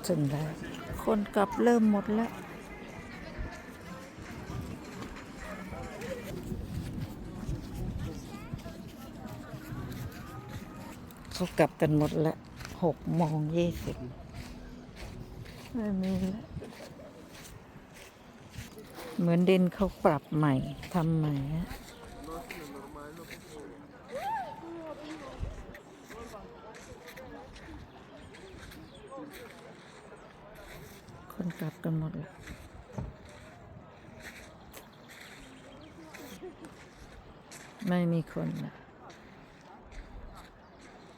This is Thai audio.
ถึงแล้วคนกลับเริ่มหมดแล้วเขากลับกันหมดแล้ว6:20ไม่มีแล้วเหมือนดินเขาปรับใหม่ทำใหม่ฮะคนกลับกันหมดแล้วไม่มีคนแล้ว